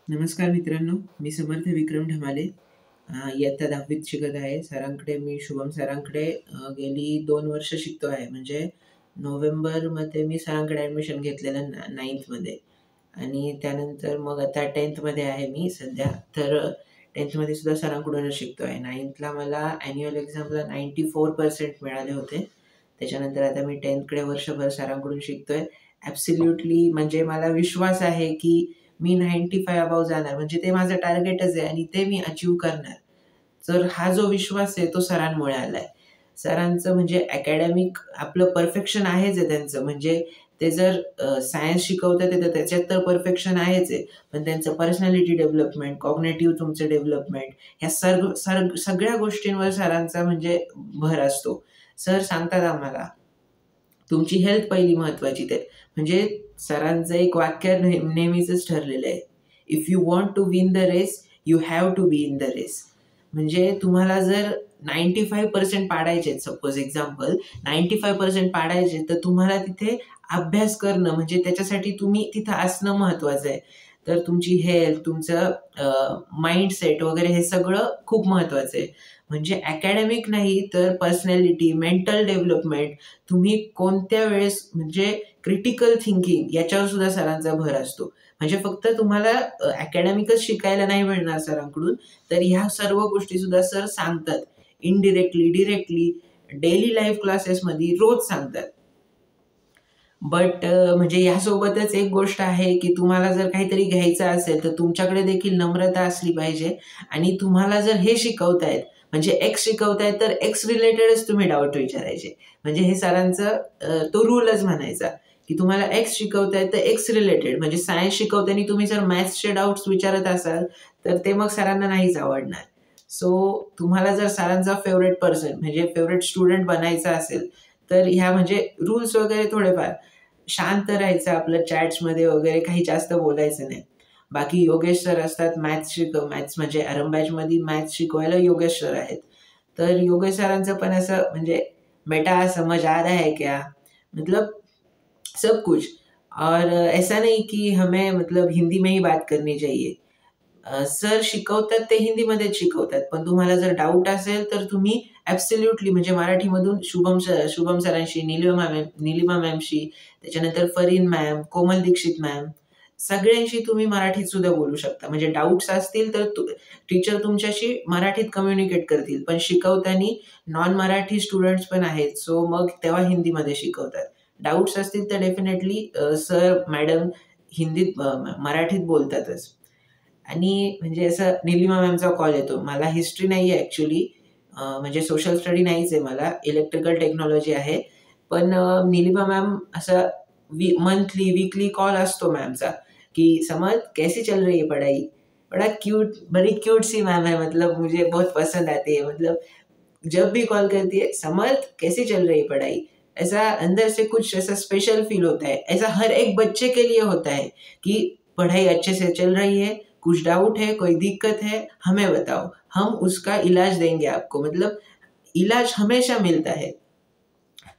नमस्कार मित्रांनो, मी समर्थ विक्रम ढमाले. इयत्ता 10वीत शिकत आहे. मी शुभम सरांकडे गेली 2 वर्ष शिकतो आहे. म्हणजे नोव्हेंबरमध्ये मी सरांकडे ॲडमिशन घेतलेलं 9thमध्ये आणि त्यानंतर मग आता 10thमध्ये आहे मी सध्या. तर 10thमध्ये सुद्धा सरांकडूनच शिकतो आहे. 9thला मला ॲन्युअल एक्झामला 94% मिळाले होते. त्याच्यानंतर आता मी 10thकडे वर्षभर सरांकडून शिकतोय. ॲब्सोल्युटली म्हणजे मला विश्वास आहे की मी 95 अबाव जाणार, म्हणजे ते माझं टार्गेटच आहे आणि ते मी अचीव्ह करणार. तर हा जो विश्वास आहे तो सरांमुळे आलाय. सरांचं म्हणजे अकॅडमिक आपलं परफेक्शन आहेच आहे त्यांचं. म्हणजे ते जर सायन्स शिकवतात आहे तर त्याच्यात तर परफेक्शन आहेच आहे. पण त्यांचं पर्सनॅलिटी डेव्हलपमेंट, कॉग्निटिव्ह तुमचं डेव्हलपमेंट, ह्या सगळ्या गोष्टींवर सरांचा म्हणजे भर असतो. सर सांगतात आम्हाला, तुमची हेल्थ पहिली महत्वाची. ते म्हणजे सरांचं एक वाक्य नेहमीच ठरलेलं आहे, if you want to win the race you have to be in the race. म्हणजे तुम्हाला जर 95% पाडायचे, सपोज एक्झाम्पल 95% पाडायचे, तर तुम्हाला तिथे अभ्यास करणं म्हणजे त्याच्यासाठी तुम्ही तिथं असणं महत्वाचं आहे. तर तुमची हेल्थ, तुमचं माइंडसेट वगैरे हे सगळं खूप महत्वाचं आहे. म्हणजे अकॅडमिक नाही तर पर्सनॅलिटी, मेंटल डेव्हलपमेंट, तुम्ही कोणत्या वेळेस म्हणजे क्रिटिकल थिंकिंग याच्यावर सुद्धा सरांचा भर असतो. म्हणजे फक्त तुम्हाला अकॅडमिकच शिकायला नाही मिळणार सरांकडून, तर ह्या सर्व गोष्टी सुद्धा सर सांगतात. इनडिरेक्टली, डिरेक्टली, डेली लाईफ क्लासेसमध्ये रोज सांगतात. बट म्हणजे यासोबतच एक गोष्ट आहे, की तुम्हाला जर काहीतरी घ्यायचं असेल, तर तुमच्याकडे देखील नम्रता असली पाहिजे आणि तुम्हाला जर हे शिकवतायत, म्हणजे एक्स शिकवतायत, तर एक्स रिलेटेडच तुम्ही डाऊट विचारायचे. म्हणजे हे सरांचं तो रूलच म्हणायचा, की तुम्हाला एक्स शिकवतायत तर एक्स रिलेटेड. म्हणजे सायन्स शिकवताना तुम्ही जर मॅथ्सचे डाउट्स विचारत असाल, तर ते मग सरांना नाहीच आवडणार. सो तुम्हाला जर सरांचा फेव्हरेट पर्सन म्हणजे फेव्हरेट स्टुडंट बनायचा असेल, तर ह्या म्हणजे रूल्स वगैरे थोडेफार शांत राहायचं, आपलं चॅट्समध्ये वगैरे काही जास्त बोलायचं नाही. बाकी योगेश सर असतात, मॅथ्स म्हणजे आरंभ मॅथ्स शिकवायला योगेश सर आहेत. तर योगेश सरांचं पण असं म्हणजे बेटा समझ आ रहा है क्या? मतलब सब कुछ. और ऐसा नहीं कि हमें मतलब हिंदी में ही बात करनी चाहिए. सर शिकवतात ते हिंदीमध्येच शिकवतात. पण तुम्हाला जर डाऊट असेल तर तुम्ही ॲब्सोल्युटली म्हणजे मराठीमधून शुभम सरांशी, निलिमा मॅमशी, त्याच्यानंतर फरीन मॅम, कोमल दीक्षित मॅम, सगळ्यांशी तुम्ही मराठीत सुद्धा बोलू शकता. म्हणजे डाउट्स असतील तर टीचर तुमच्याशी मराठीत कम्युनिकेट करतील. पण शिकवताना नॉन मराठी स्टुडंट्स पण आहेत. सो मग तेव्हा हिंदीमध्ये शिकवतात. डाउट्स असतील तर डेफिनेटली सर, मॅडम हिंदीत मराठीत बोलतातच. आणि म्हणजे असं निलिमा मॅमचा कॉल येतो. मला हिस्ट्री नाही आहे ॲक्चुअली, म्हणजे सोशल स्टडी नाहीच आहे मला, इलेक्ट्रिकल टेक्नॉलॉजी आहे. पण निलिमा मॅम असं मंथली, वीकली कॉल असतो मॅमचा, कि समर कैसी चल रही है पढ़ाई? बड़ा क्यूट, बड़ी क्यूट सी मैम है, मतलब मुझे बहुत पसंद आती है. मतलब जब भी कॉल करती है, समर कैसी चल रही है पढ़ाई? ऐसा अंदर से कुछ ऐसा स्पेशल फील होता है. ऐसा हर एक बच्चे के लिए होता है कि पढ़ाई अच्छे से चल रही है, कुछ डाउट है, कोई दिक्कत है, हमें बताओ, हम उसका इलाज देंगे आपको. मतलब इलाज हमेशा मिलता है.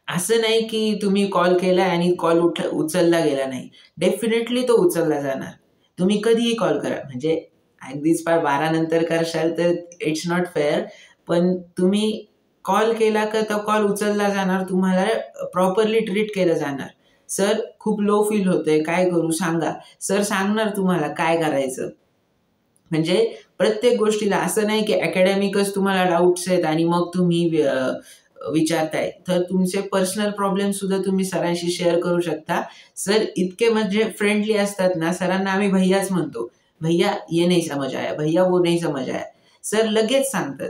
असं नाही की तुम्ही कॉल केला आणि कॉल उचलला गेला नाही. डेफिनेटली तो उचलला जाणार. तुम्ही कधीही कॉल करा. म्हणजे अगदीच पार 12 नंतर करशाल तर इट्स नॉट फेअर. पण तुम्ही कॉल केला का तो कॉल उचलला जाणार. तुम्हाला प्रॉपरली ट्रीट केलं जाणार. सर खूप लो फील होतंय, काय करू सांगा. सर सांगणार तुम्हाला काय करायचं. म्हणजे प्रत्येक गोष्टीला असं नाही की अकॅडमिकच तुम्हाला डाउट्स आहेत आणि मग तुम्ही विचारताय. तर तुमचे पर्सनल प्रॉब्लेम सुद्धा तुम्ही सरांशी शेअर करू शकता. सर इतके म्हणजे फ्रेंडली असतात ना, सरांना आम्ही भैयाच म्हणतो. "भैया ये नहीं समझ आया, भैया वो नहीं समझ आया." सर लगेच सांगतात.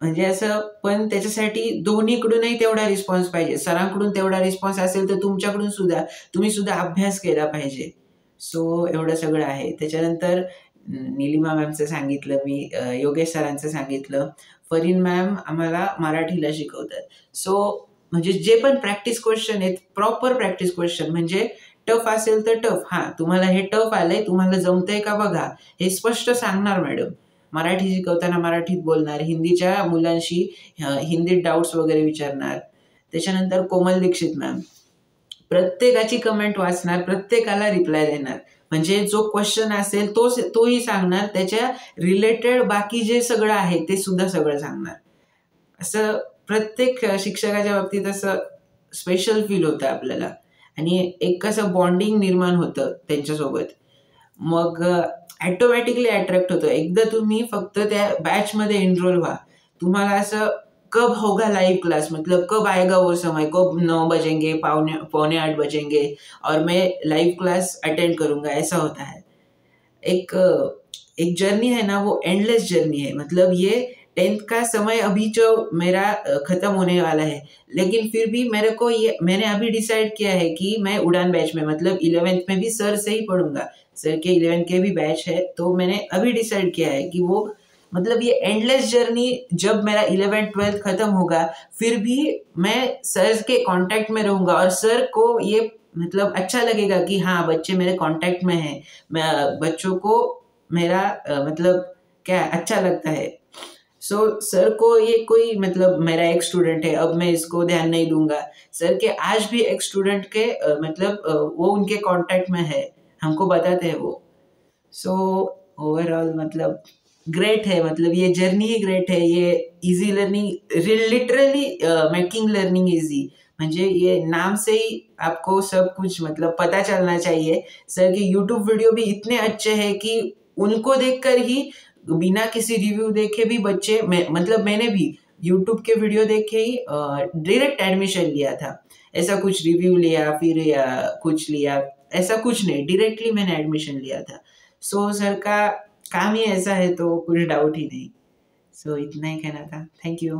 म्हणजे असं पण त्याच्यासाठी दोन्हीकडूनही तेवढा रिस्पॉन्स पाहिजे. सरांकडून तेवढा रिस्पॉन्स असेल तर तुमच्याकडून सुद्धा तुम्ही सुद्धा अभ्यास केला पाहिजे. सो एवढं सगळं आहे. त्याच्यानंतर निलिमा मॅमचं सांगितलं मी, योगेश सरांचं सांगितलं. फरीन मॅम आम्हाला मराठीला शिकवतात. सो म्हणजे जे पण प्रॅक्टिस क्वेश्चन आहेत, प्रॉपर प्रॅक्टिस क्वेश्चन म्हणजे टफ असेल तर टफ. हां, तुम्हाला हे टफ आलंय, तुम्हाला जमतंय का बघा, हे स्पष्ट सांगणार मॅडम. मराठी शिकवताना मराठीत बोलणार, हिंदीच्या मुलांशी हिंदीत डाउट्स वगैरे विचारणार. त्याच्यानंतर कोमल दीक्षित मॅम प्रत्येकाची कमेंट वाचणार, प्रत्येकाला रिप्लाय देणार. म्हणजे जो क्वेश्चन असेल तोही सांगणार, त्याच्या रिलेटेड बाकी जे सगळं आहे ते सुद्धा सगळं सांगणार. असं प्रत्येक शिक्षकाच्या बाबतीत असं स्पेशल फील होतं आपल्याला आणि एक कसं बॉन्डिंग निर्माण होतं त्यांच्यासोबत. मग ऑटोमॅटिकली अट्रॅक्ट होतं. एकदा तुम्ही फक्त त्या बॅचमध्ये एनरोल व्हा. तुम्हाला असं कब होगा लाइव क्लास, मतलब कब आएगा वो समय, कब 9 बजेंगे, पौने पौने 8 बजेंगे और मैं लाइव क्लास अटेंड करूँगा, ऐसा होता है. एक एक जर्नी है ना, वो एंडलेस जर्नी है. मतलब ये 10th का समय अभी जो मेरा खत्म होने वाला है, लेकिन फिर भी मैंने अभी डिसाइड किया है कि मैं उड़ान बैच में, मतलब 11th में भी सर से ही पढ़ूंगा. सर के 11th के भी बैच है, तो मैंने अभी डिसाइड किया है कि वो, मतलब ये एंडलेस जर्नी, जब मेरा 11th 12th खत्म होगा फिर भी मैं सर के कांटेक्ट में रहूंगा और सर को ये मतलब अच्छा लगेगा कि हाँ, बच्चे मेरे कांटेक्ट में हैं. मैं बच्चों को मेरा मतलब क्या अच्छा लगता है. सर को ये कोई, मतलब मेरा एक स्टूडेंट है, अब मैं इसको ध्यान नहीं दूंगा. सर के आज भी एक स्टूडेंट के मतलब वो उनके कांटेक्ट में है, हमको बताते हैं वो. सो ओवरऑल मतलब ग्रेट है, मतलब ये जर्नी ही ग्रेट है. ये easy learning, literally making learning easy. म्हणजे ये नाम से ही आपको सब कुछ मतलब पता चलना चाहिए. सर के यूट्यूब वीडियो भी इतने अच्छे हैं कि उनको देखकर ही, बिना किसी रिव्यू देखे भी बच्चे, मतलब मैंने भी यूट्यूब के वीडियो देखे ही डायरेक्ट एडमिशन लिया था. ऐसा कुछ रिव्यू लिया फिर या कुछ लिया, ऐसा कुछ नहीं, डायरेक्टली मैंने एडमिशन लिया था. सर का काम ही ऐसा है, तो कुछ डाउट ही नहीं. इतना ही कहना था. Thank you.